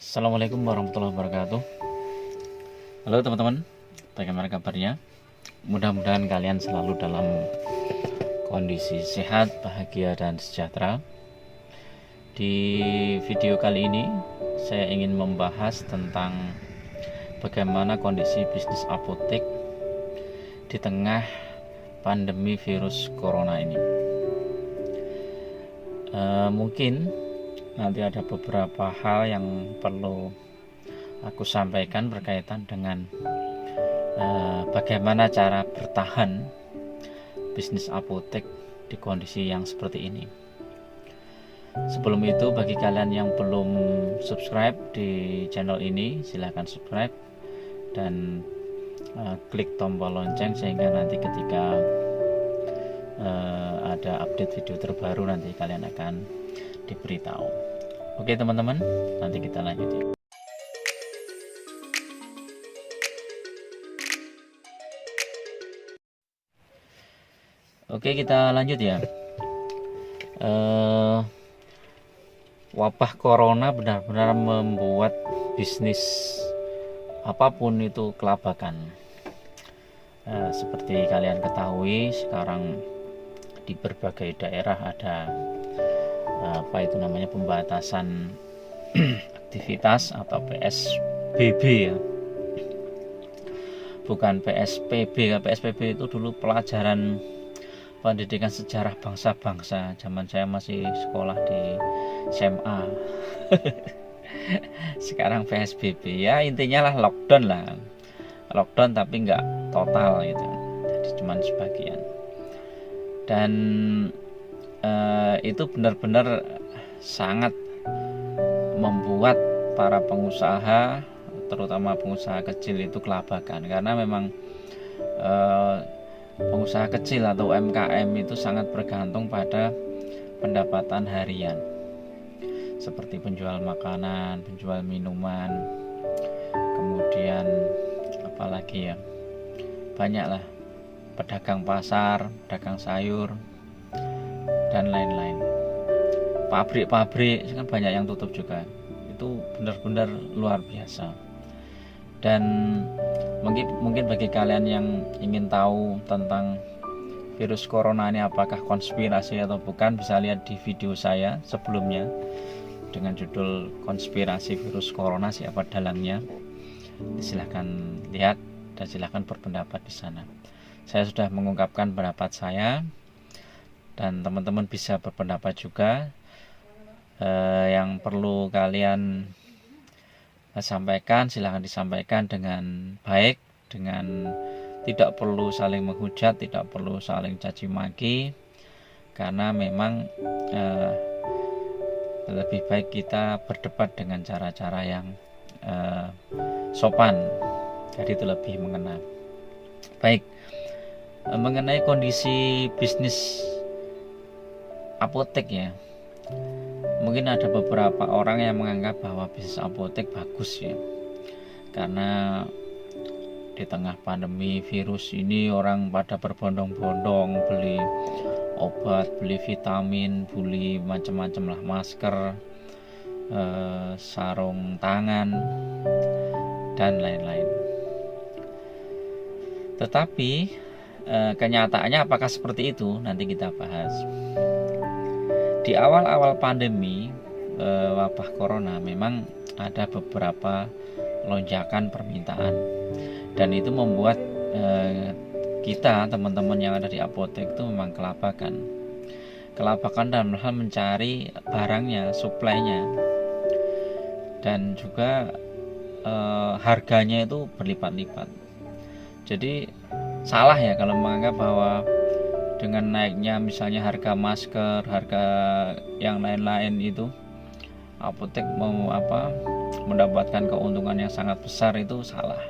Assalamualaikum warahmatullahi wabarakatuh. Halo teman-teman, bagaimana kabarnya? Mudah-mudahan kalian selalu dalam kondisi sehat, bahagia, dan sejahtera. Di video kali ini saya ingin membahas tentang bagaimana kondisi bisnis apotek di tengah pandemi virus corona ini. Mungkin nanti ada beberapa hal yang perlu aku sampaikan berkaitan dengan bagaimana cara bertahan bisnis apotek di kondisi yang seperti ini. Sebelum itu, bagi kalian yang belum subscribe di channel ini, silahkan subscribe dan klik tombol lonceng sehingga nanti ketika ada update video terbaru nanti kalian akan diberitahu. Oke teman-teman, nanti kita lanjut ya. Oke, kita lanjut ya. Wabah corona benar-benar membuat bisnis apapun itu kelabakan. Seperti kalian ketahui, sekarang di berbagai daerah ada pembatasan aktivitas atau PSBB ya, bukan PSBB. PSBB itu dulu pelajaran pendidikan sejarah bangsa-bangsa, zaman saya masih sekolah di SMA. Sekarang PSBB ya, intinya lah lockdown tapi nggak total gitu, jadi cuman sebagian. Dan itu benar-benar sangat membuat para pengusaha, terutama pengusaha kecil itu kelabakan, karena memang pengusaha kecil atau UMKM itu sangat bergantung pada pendapatan harian, seperti penjual makanan, penjual minuman, kemudian apalagi ya, banyaklah pedagang pasar, pedagang sayur, dan lain-lain. Pabrik-pabrik kan banyak yang tutup juga. Itu benar-benar luar biasa. Dan mungkin bagi kalian yang ingin tahu tentang virus corona ini apakah konspirasi atau bukan, bisa lihat di video saya sebelumnya dengan judul konspirasi virus corona, siapa dalangnya. Silahkan lihat dan silahkan berpendapat di sana. Saya sudah mengungkapkan pendapat saya, dan teman-teman bisa berpendapat juga. Yang perlu kalian sampaikan silahkan disampaikan dengan baik, dengan tidak perlu saling menghujat, tidak perlu saling caci maki, karena memang lebih baik kita berdebat dengan cara-cara yang sopan, jadi itu lebih mengena. Baik, mengenai kondisi bisnis apotek ya, mungkin ada beberapa orang yang menganggap bahwa bisnis apotek bagus ya, karena di tengah pandemi virus ini orang pada berbondong-bondong beli obat, beli vitamin, beli macam-macam lah, masker, sarung tangan, dan lain-lain. Tetapi kenyataannya apakah seperti itu? Nanti kita bahas. Di awal-awal pandemi wabah corona memang ada beberapa lonjakan permintaan, dan itu membuat kita, teman-teman yang ada di apotek itu memang kelabakan dalam hal mencari barangnya, suplainya, dan juga harganya itu berlipat-lipat. Jadi salah ya kalau menganggap bahwa dengan naiknya misalnya harga masker, harga yang lain-lain itu apotek mau mendapatkan keuntungan yang sangat besar, itu salah.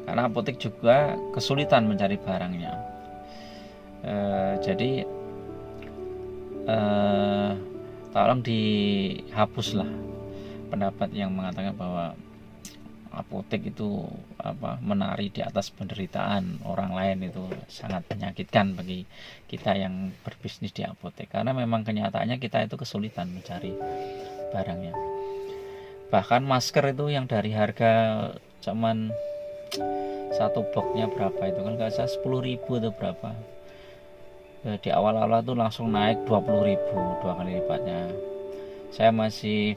Karena apotek juga kesulitan mencari barangnya. Jadi tolong dihapuslah pendapat yang mengatakan bahwa apotek itu menari di atas penderitaan orang lain. Itu sangat menyakitkan bagi kita yang berbisnis di apotek, karena memang kenyataannya kita itu kesulitan mencari barangnya. Bahkan masker itu yang dari harga cuman satu boxnya berapa itu kan nggak salah 10.000 atau berapa ya, di awal-awal tuh langsung naik 20.000, 2 kali lipatnya. Saya masih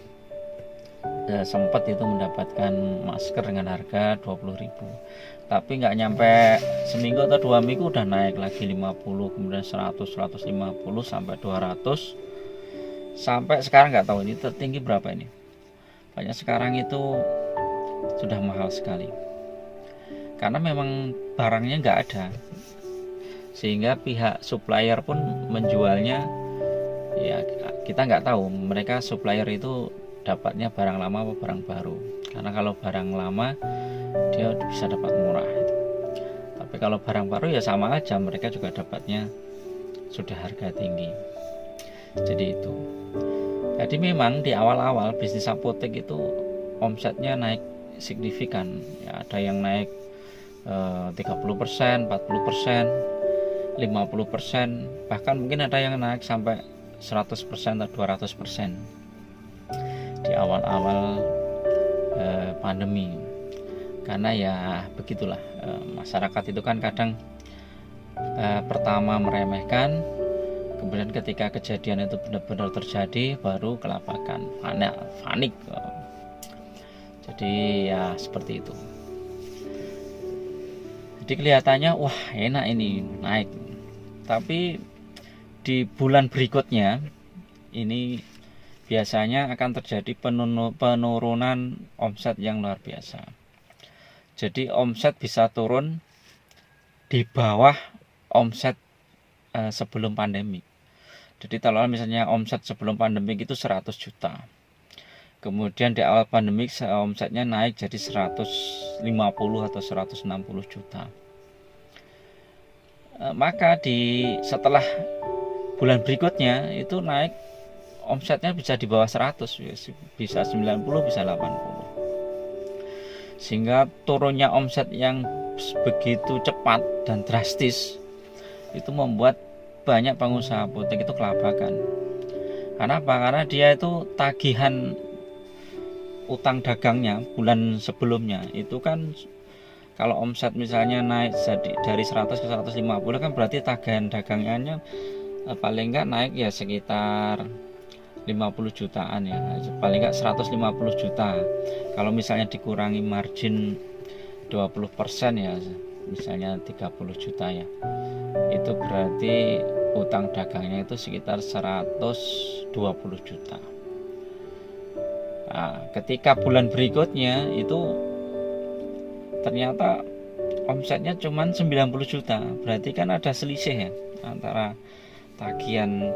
sempat itu mendapatkan masker dengan harga 20.000, tapi nggak nyampe seminggu atau 2 minggu udah naik lagi 50, kemudian 100, 150 sampai 200, sampai sekarang nggak tahu ini tertinggi berapa ini. Banyak sekarang itu sudah mahal sekali karena memang barangnya nggak ada, sehingga pihak supplier pun menjualnya ya kita nggak tahu mereka supplier itu dapatnya barang lama atau barang baru. Karena kalau barang lama dia bisa dapat murah gitu. Tapi kalau barang baru ya sama aja, mereka juga dapatnya sudah harga tinggi. Jadi itu. Jadi memang di awal-awal bisnis apotek itu omsetnya naik signifikan. Ya, ada yang naik 30%, 40%, 50%, bahkan mungkin ada yang naik sampai 100% atau 200% di awal-awal pandemi. Karena ya begitulah, masyarakat itu kan kadang pertama meremehkan, kemudian ketika kejadian itu benar-benar terjadi baru kelabakan, panik. Jadi ya seperti itu. Jadi kelihatannya wah enak ini naik, tapi di bulan berikutnya ini biasanya akan terjadi penurunan omset yang luar biasa. Jadi omset bisa turun di bawah omset sebelum pandemi. Jadi kalau misalnya omset sebelum pandemi itu 100 juta, kemudian di awal pandemi omsetnya naik jadi 150 atau 160 juta. Maka setelah bulan berikutnya itu naik omsetnya bisa di bawah 100, bisa 90, bisa 80. Sehingga turunnya omset yang begitu cepat dan drastis itu membuat banyak pengusaha apotek itu kelabakan. Karena apa? Karena dia itu tagihan utang dagangnya bulan sebelumnya itu kan, kalau omset misalnya naik dari 100 ke 150 kan berarti tagihan dagangnya paling enggak naik ya sekitar 50 jutaan ya, paling enggak 150 juta. Kalau misalnya dikurangi margin 20% ya, misalnya 30 juta ya, itu berarti utang dagangnya itu sekitar 120 juta. Nah, ketika bulan berikutnya itu ternyata omsetnya cuma 90 juta, berarti kan ada selisih ya antara tagihan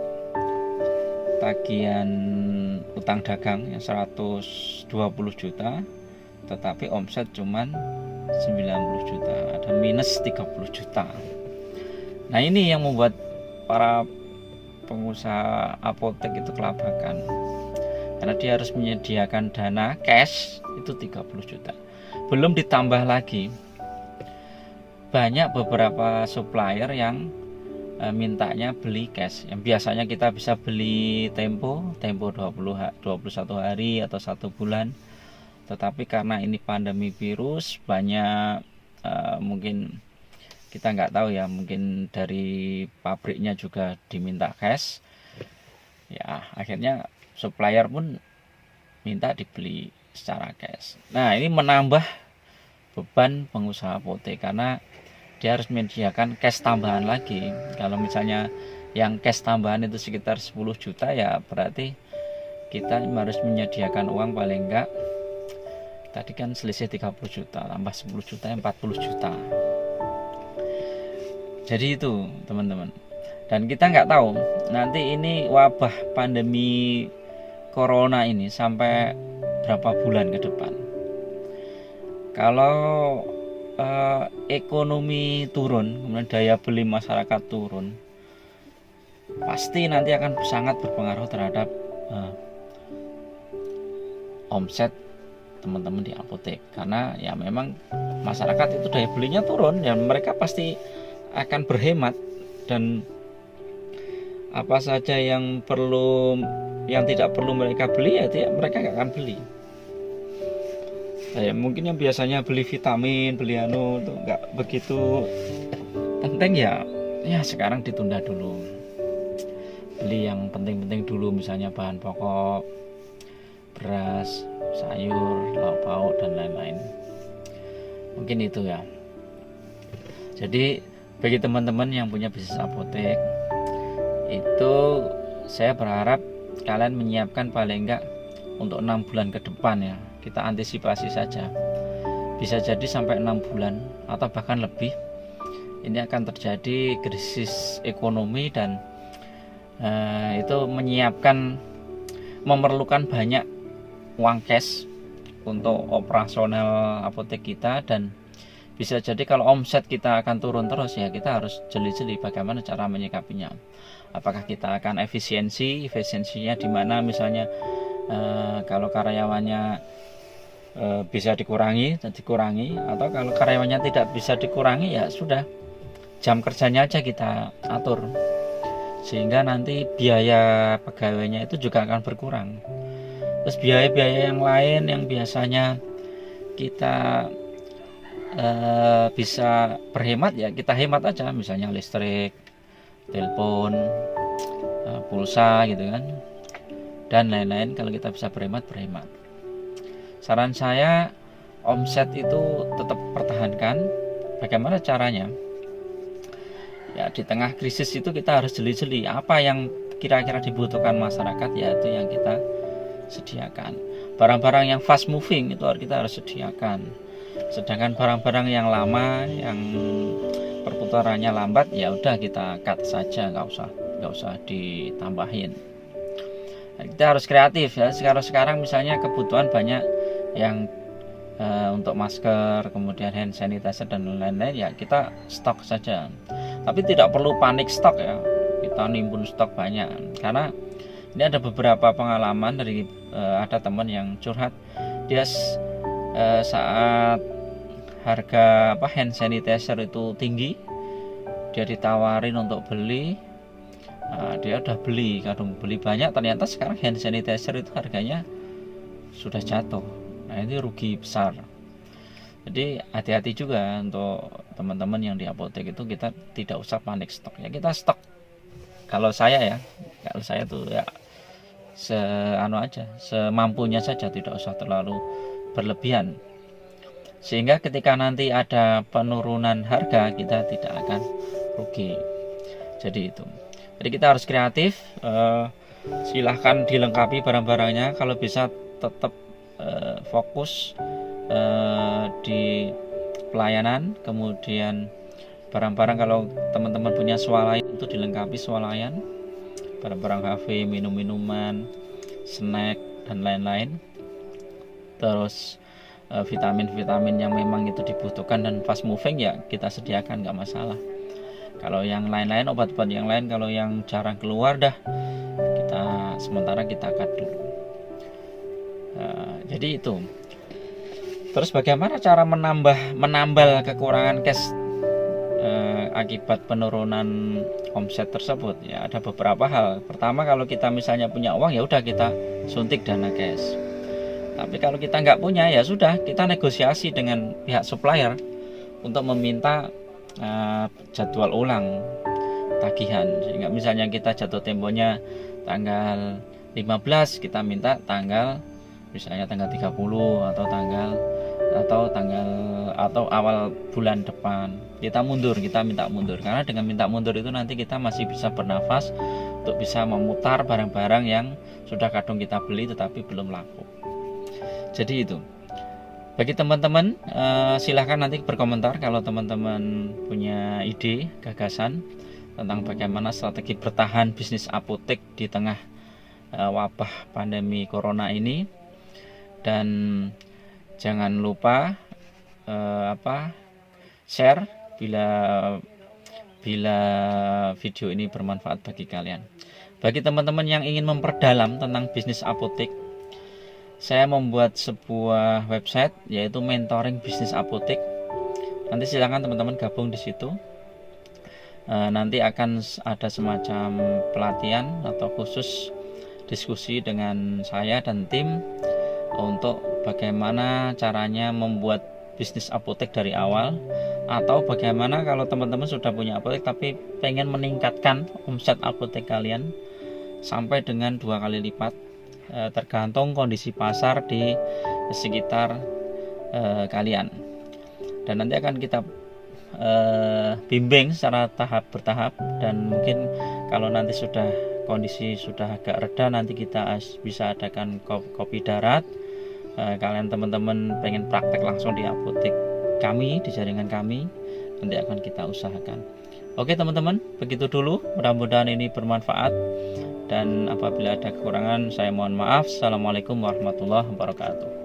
utang dagang yang 120 juta tetapi omset cuma 90 juta, ada minus 30 juta. Nah ini yang membuat para pengusaha apotek itu kelabakan, karena dia harus menyediakan dana cash itu 30 juta. Belum ditambah lagi banyak beberapa supplier yang mintanya beli cash, yang biasanya kita bisa beli tempo 21 hari atau 1 bulan. Tetapi karena ini pandemi virus, banyak mungkin kita nggak tahu ya, mungkin dari pabriknya juga diminta cash ya, akhirnya supplier pun minta dibeli secara cash. Nah ini menambah beban pengusaha apotek karena dia harus menyediakan cash tambahan lagi. Kalau misalnya yang cash tambahan itu sekitar 10 juta ya berarti kita harus menyediakan uang paling enggak, tadi kan selisih 30 juta tambah 10 juta 40 juta. Jadi itu teman-teman. Dan kita nggak tahu nanti ini wabah pandemi corona ini sampai berapa bulan ke depan. Kalau ekonomi turun, kemudian daya beli masyarakat turun, pasti nanti akan sangat berpengaruh terhadap omset teman-teman di apotek. Karena ya memang masyarakat itu daya belinya turun, dan mereka pasti akan berhemat, dan apa saja yang tidak perlu mereka beli ya mereka nggak akan beli. Mungkin yang biasanya beli vitamin, beli anu tuh nggak begitu penting ya. Ya sekarang ditunda dulu. Beli yang penting-penting dulu, misalnya bahan pokok, beras, sayur, lauk pauk dan lain-lain. Mungkin itu ya. Jadi bagi teman-teman yang punya bisnis apotek, itu saya berharap kalian menyiapkan paling enggak untuk 6 bulan ke depan ya. Kita antisipasi saja, bisa jadi sampai 6 bulan atau bahkan lebih ini akan terjadi krisis ekonomi, dan itu memerlukan banyak uang cash untuk operasional apotek kita. Dan bisa jadi kalau omset kita akan turun terus ya, kita harus jeli-jeli bagaimana cara menyikapinya. Apakah kita akan efisiensinya di mana, misalnya kalau karyawannya bisa dikurangi, atau kalau karyawannya tidak bisa dikurangi ya sudah, jam kerjanya aja kita atur, sehingga nanti biaya pegawainya itu juga akan berkurang. Terus biaya-biaya yang lain yang biasanya kita bisa berhemat ya kita hemat aja, misalnya listrik, telepon, pulsa gitu kan, dan lain-lain. Kalau kita bisa berhemat. Saran saya, omset itu tetap pertahankan. Bagaimana caranya? Ya di tengah krisis itu kita harus jeli-jeli apa yang kira-kira dibutuhkan masyarakat, yaitu yang kita sediakan. Barang-barang yang fast moving itu kita harus sediakan. Sedangkan barang-barang yang lama, yang perputarannya lambat, ya udah kita cut saja, nggak usah ditambahin. Nah, kita harus kreatif ya. Sekarang misalnya kebutuhan banyak yang untuk masker, kemudian hand sanitizer dan lain-lain, ya kita stok saja. Tapi tidak perlu panik stok ya. Kita nimbun stok banyak, karena ini ada beberapa pengalaman dari ada teman yang curhat. Dia saat harga hand sanitizer itu tinggi, dia ditawarin untuk beli. Dia udah beli banyak, ternyata sekarang hand sanitizer itu harganya sudah jatuh. Nah ini rugi besar. Jadi hati-hati juga untuk teman-teman yang di apotek itu, kita tidak usah panik stok ya. Kita stok, kalau saya tuh ya semampunya saja, tidak usah terlalu berlebihan, sehingga ketika nanti ada penurunan harga kita tidak akan rugi. Jadi kita harus kreatif. Silahkan dilengkapi barang-barangnya, kalau bisa tetap fokus di pelayanan. Kemudian barang-barang, kalau teman-teman punya swalayan itu dilengkapi swalayan, barang-barang HV, minum-minuman, snack dan lain-lain. Terus vitamin-vitamin yang memang itu dibutuhkan dan fast moving ya kita sediakan, nggak masalah. Kalau yang lain-lain, obat-obat yang lain, kalau yang jarang keluar sementara kita cut dulu. Jadi itu. Terus bagaimana cara menambal kekurangan cash akibat penurunan omset tersebut? Ya ada beberapa hal. Pertama, kalau kita misalnya punya uang, ya udah kita suntik dana cash. Tapi kalau kita nggak punya, ya sudah, kita negosiasi dengan pihak supplier untuk meminta jadwal ulang tagihan. Sehingga misalnya kita jatuh temponya tanggal 15, kita minta misalnya tanggal 30 atau awal bulan depan. Kita minta mundur, karena dengan minta mundur itu nanti kita masih bisa bernafas untuk bisa memutar barang-barang yang sudah kadung kita beli tetapi belum laku. Jadi itu. Bagi teman-teman, silahkan nanti berkomentar kalau teman-teman punya ide, gagasan tentang bagaimana strategi bertahan bisnis apotek di tengah wabah pandemi corona ini. Dan jangan lupa share bila video ini bermanfaat bagi kalian. Bagi teman-teman yang ingin memperdalam tentang bisnis apotek, saya membuat sebuah website yaitu mentoring bisnis apotek. Nanti silakan teman-teman gabung di situ. Nanti akan ada semacam pelatihan atau khusus diskusi dengan saya dan tim untuk bagaimana caranya membuat bisnis apotek dari awal, atau bagaimana kalau teman-teman sudah punya apotek tapi pengen meningkatkan omset apotek kalian sampai dengan 2 kali lipat, tergantung kondisi pasar di sekitar kalian. Dan nanti akan kita bimbing secara bertahap, dan mungkin kalau nanti kondisi sudah agak reda, nanti kita bisa adakan kopi darat. Kalian teman-teman pengen praktek langsung di apotek kami, di jaringan kami, nanti akan kita usahakan. Oke teman-teman, begitu dulu, mudah-mudahan ini bermanfaat, dan apabila ada kekurangan saya mohon maaf. Assalamualaikum warahmatullahi wabarakatuh.